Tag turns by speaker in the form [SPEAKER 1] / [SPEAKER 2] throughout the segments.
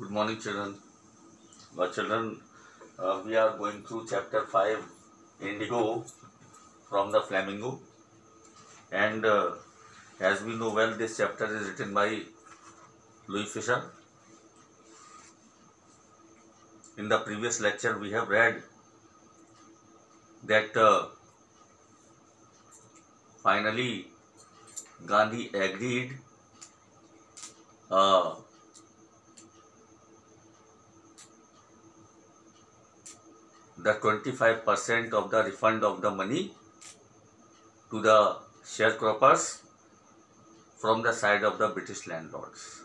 [SPEAKER 1] Good morning, children. We are going through chapter 5, Indigo from the Flamingo. And as we know well, this chapter is written by Louis Fisher. In the previous lecture, we have read that finally Gandhi agreed the 25% of the refund of the money to the sharecroppers from the side of the British landlords.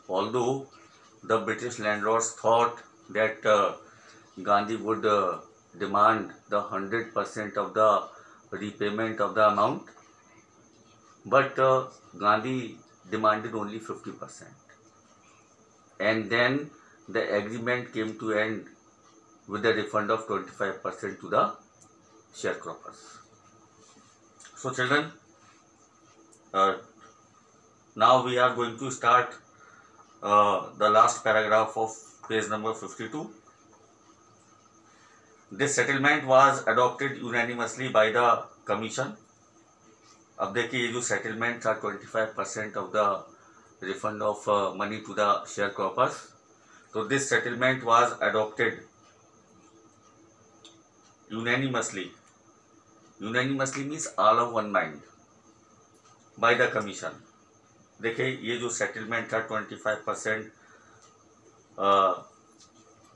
[SPEAKER 1] Although the British landlords thought that Gandhi would demand the 100% of the repayment of the amount, but Gandhi demanded only 50%. And then the agreement came to end with the refund of 25% to the sharecroppers. So children, now we are going to start the last paragraph of page number 52. This settlement was adopted unanimously by the commission. अब देखिए ये जो settlement था 25% of the refund of money to the sharecroppers. So this settlement was adopted unanimously. Unanimously means all of one mind by the commission. देखिए ये जो settlement था 25%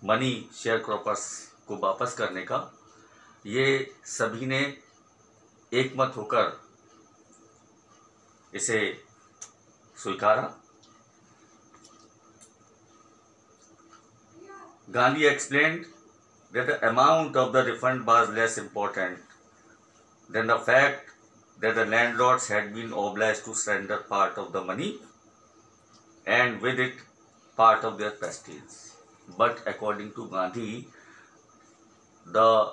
[SPEAKER 1] money share croppers को वापस करने का, ये सभी ने एकमत होकर इसे स्वीकारा. Gandhi explained that the amount of the refund was less important than the fact that the landlords had been obliged to surrender part of the money and with it part of their prestige. But according to Gandhi, the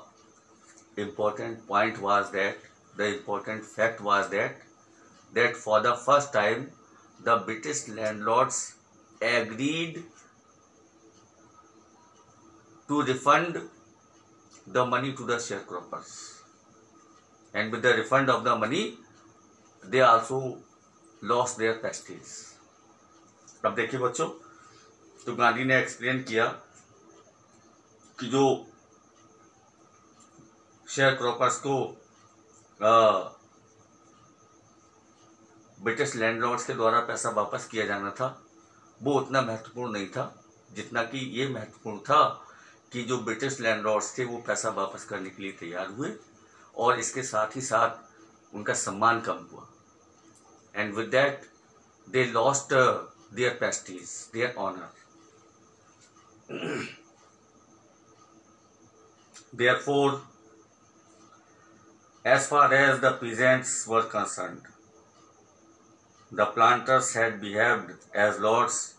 [SPEAKER 1] important point was that, the important fact was that for the first time the British landlords agreed to refund the money to the sharecroppers. And with the refund of the money, they also lost their prestige. अब देखिए बच्चों, तो गांधी ने explain किया कि जो share croppers को British landlords के द्वारा पैसा वापस किया जाना था, वो उतना महत्वपूर्ण नहीं था जितना कि ये महत्वपूर्ण था कि जो ब्रिटिश लैंडलॉर्ड्स थे वो पैसा वापस करने के लिए तैयार हुए और इसके साथ ही साथ उनका सम्मान कम हुआ. And with that they lost their prestige, their honour. Therefore, as far as the peasants were concerned, the planters had behaved as lords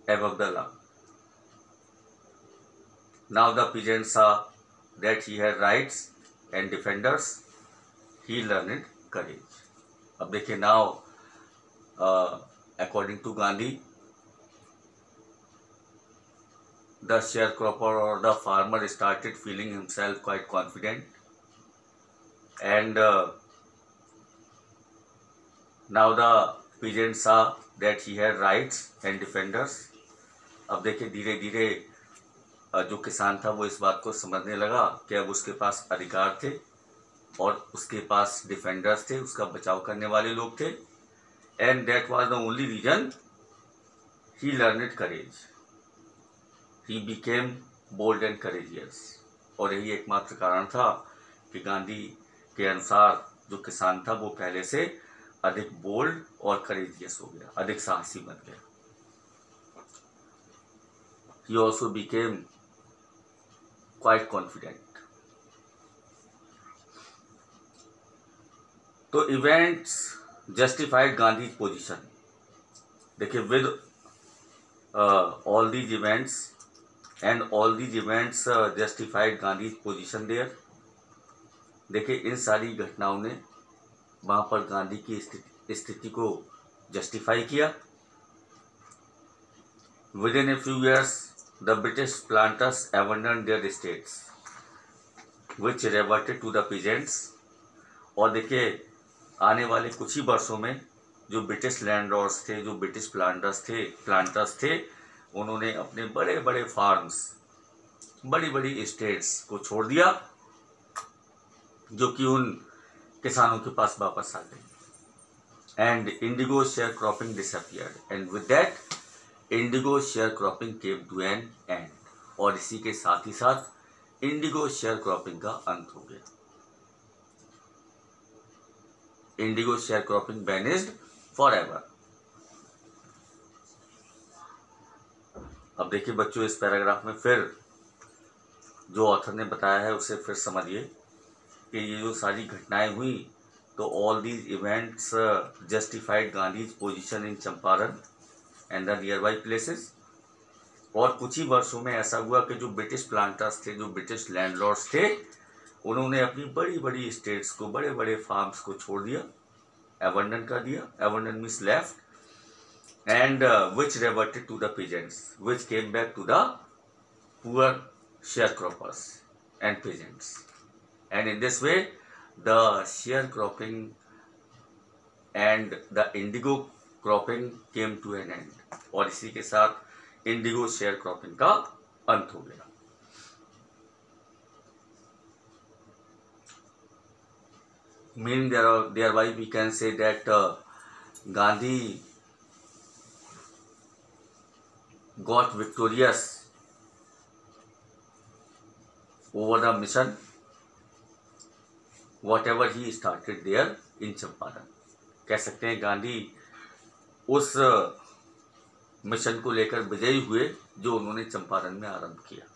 [SPEAKER 1] above the law. Now the peasants saw that he had rights and defenders. He learned courage. अब देखिए, now according to Gandhi, the sharecropper or the farmer started feeling himself quite confident, and now the peasants saw that he had rights and defenders. अब देखिए धीरे धीरे जो किसान था वो इस बात को समझने लगा कि अब उसके पास अधिकार थे और उसके पास डिफेंडर्स थे, उसका बचाव करने वाले लोग थे. And that was the only reason he learned courage. He became bold and courageous. और यही एकमात्र कारण था कि गांधी के अनुसार जो किसान था वो पहले से अधिक बोल्ड और करेजियस हो गया, अधिक साहसी बन गया. He also became quite confident. तो इवेंट्स जस्टिफाइड गांधी पोजीशन. देखिए, with all these events justified Gandhi position there. देखिए, इन सारी घटनाओं ने वहाँ पर गांधी की स्थिति को जस्टिफाई किया. Within a few years, the British planters abandoned their estates, which reverted to the peasants. और देखिए आने वाले कुछ ही वर्षों में जो ब्रिटिश लैंडलॉर्ड्स थे, जो ब्रिटिश प्लांटर्स थे, उन्होंने अपने बड़े बड़े फार्म्स, बड़ी बड़ी एस्टेट्स को छोड़ दिया, जो कि उन किसानों के पास वापस आ गई. And indigo sharecropping disappeared, and with that indigo sharecropping came to an end. और इसी के साथ ही साथ इंडिगो शेयर क्रॉपिंग का अंत हो गया. Indigo share cropping banished forever. अब देखिए बच्चों, इस पैराग्राफ में फिर जो ऑथर ने बताया है उसे फिर समझिए कि ये जो सारी घटनाएं हुई, तो all these events justified Gandhi's position in Champaran and the near by places. और कुछ ही वर्षों में ऐसा हुआ कि जो ब्रिटिश प्लांटर्स थे, जो ब्रिटिश लैंडलॉर्ड्स थे, उन्होंने अपनी बड़ी बड़ी स्टेट्स को, बड़े बड़े फार्म्स को छोड़ दिया, एबंडन कर दिया. Abandon means left. And which reverted to the peasants, which came back to the poor sharecroppers and peasants. And in this way the sharecropping and the indigo cropping came to an end. और इसी के साथ Indigo sharecropping का अंत हो गया. Meaning thereby we can say that Gandhi got victorious over the mission whatever he started there in Champaran. कह सकते हैं गांधी उस मिशन को लेकर विजयी हुए जो उन्होंने चंपारण में आरंभ किया.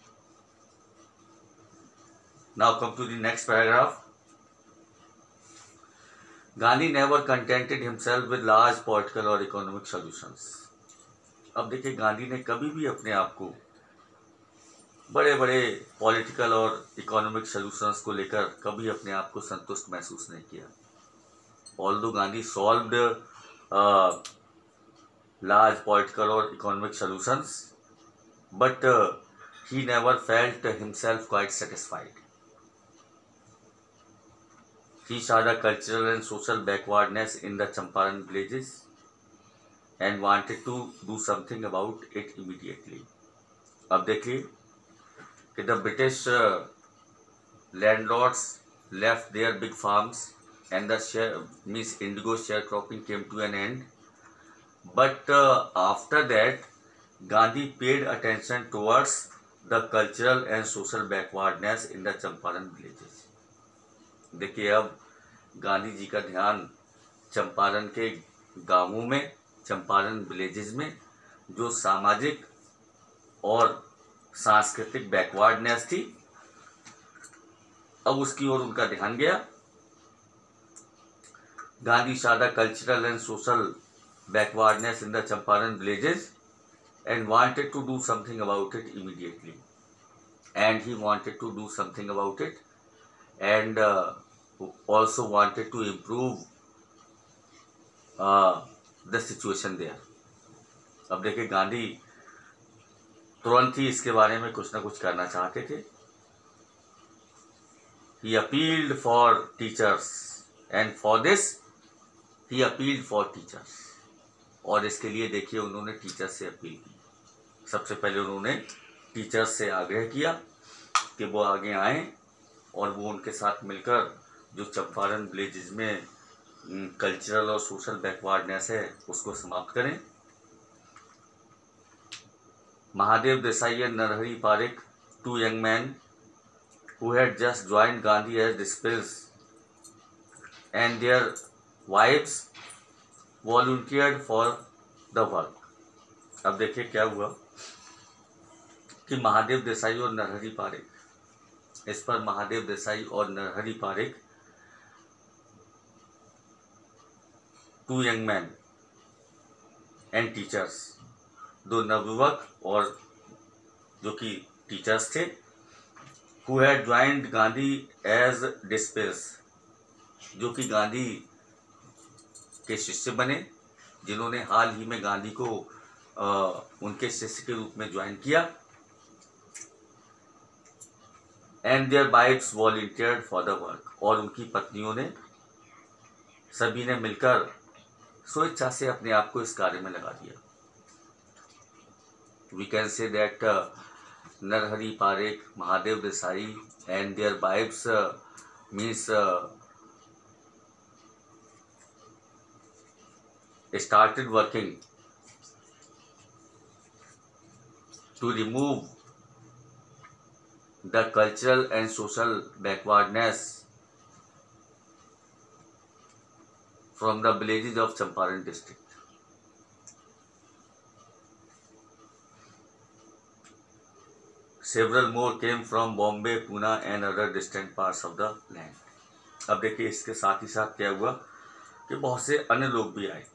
[SPEAKER 1] Now come to the next paragraph. Gandhi never contented himself with large political or economic solutions. अब देखिए गांधी ने कभी भी अपने आप को बड़े बड़े पॉलिटिकल और इकोनॉमिक सॉल्यूशंस को लेकर कभी अपने आप को संतुष्ट महसूस नहीं किया. Although Gandhi solved large political और economic solutions, but he never felt himself quite satisfied. He saw the cultural and social backwardness in the Champaran villages and wanted to do something about it immediately. अब देखिए कि the British landlords left their big farms and the indigo sharecropping came to an end. But after that, Gandhi paid attention towards the cultural and social backwardness in the Champaran villages. देखिए अब गांधी जी का ध्यान चंपारण के गांवों में, Champaran villages में जो सामाजिक और सांस्कृतिक बैकवर्डनेस थी, अब उसकी ओर उनका ध्यान गया. Gandhi saw the cultural and social backwardness in the Champaran villages and wanted to do something about it immediately. And he wanted to do something about it and also wanted to improve the situation there. अब देखिए गांधी तुरंत ही इसके बारे में कुछ ना कुछ करना चाहते थे. He appealed for teachers and for this he appealed for teachers. और इसके लिए देखिए उन्होंने टीचर्स से अपील की. सबसे पहले उन्होंने टीचर्स से आग्रह किया कि वो आगे आएं और वो उनके साथ मिलकर जो चंपारण विलेजेस में कल्चरल और सोशल बैकवर्डनेस है उसको समाप्त करें. Mahadev Desai and Narhari Parikh, two young men who had just joined Gandhi as disciples, and their wives volunteered for the work. अब देखिए क्या हुआ कि महादेव देसाई और नरहरि पारिक, इस पर महादेव देसाई और Narhari Parikh, two young man and teachers, दो नवयुवक और जो कि टीचर्स थे, who had joined Gandhi as disciples, जो कि गांधी के शिष्य बने, जिन्होंने हाल ही में गांधी को उनके शिष्य के रूप में ज्वाइन किया। And their wives volunteered for the work, और उनकी पत्नियों ने, सभी ने मिलकर स्वेच्छा से अपने आप को इस कार्य में लगा दिया। We can say that Narhari Parekh, Mahadev Desai and their wives means started working to remove the cultural and social backwardness from the villages of Champaran district. Several more came from Bombay, Pune and other distant parts of the land. अब देखिए इसके साथ ही साथ क्या हुआ कि बहुत से अन्य लोग भी आए,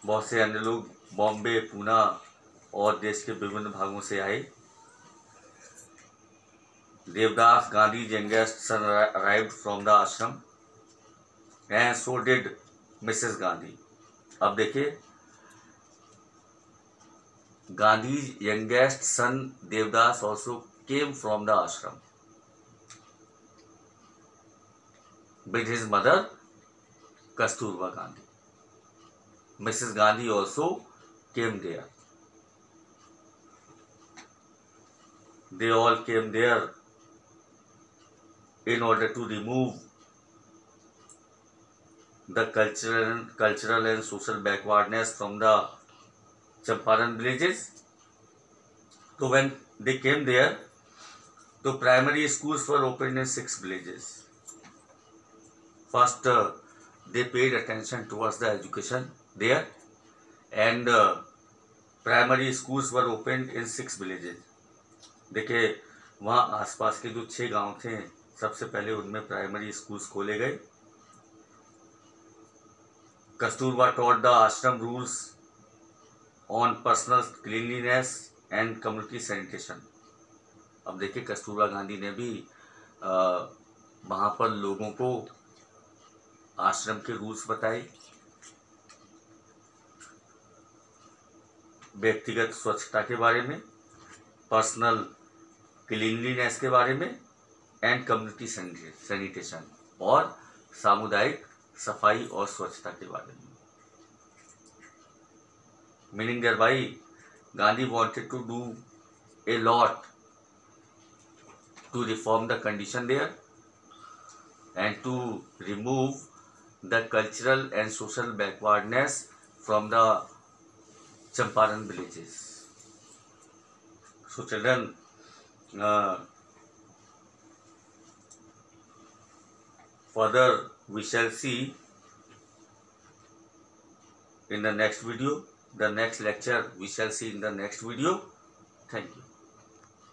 [SPEAKER 1] बहुत से अन्य लोग बॉम्बे, पूना और देश के विभिन्न भागों से आए। Devdas Gandhi youngest son arrived from the ashram and so did Mrs. Gandhi. अब देखिए Gandhi youngest son Devdas also came from the ashram with his mother Kasturba Gandhi. Mrs. Gandhi also came there. They all came there in order to remove the cultural and social backwardness from the Champaran villages. So when they came there, the primary schools were opened in 6 villages. First, they paid attention towards the education there, and primary schools were opened in 6 villages. देखिए वहाँ आसपास के जो 6 गांव थे, सबसे पहले उनमें प्राइमरी स्कूल्स खोले गए। Kasturba taught the ashram rules on personal cleanliness and community sanitation. अब देखिए कस्तूरबा गांधी ने भी वहाँ पर लोगों को आश्रम के रूल्स बताए, व्यक्तिगत स्वच्छता के बारे में, पर्सनल क्लीनलीनेस के बारे में एंड कम्युनिटी सैनिटेशन, और सामुदायिक सफाई और स्वच्छता के बारे में। Meaning thereby Gandhi wanted to do a lot to reform the condition there and to remove the cultural and social backwardness from the Champaran villages. So children, further we shall see in the next video, the next lecture we shall see in the next video. Thank you.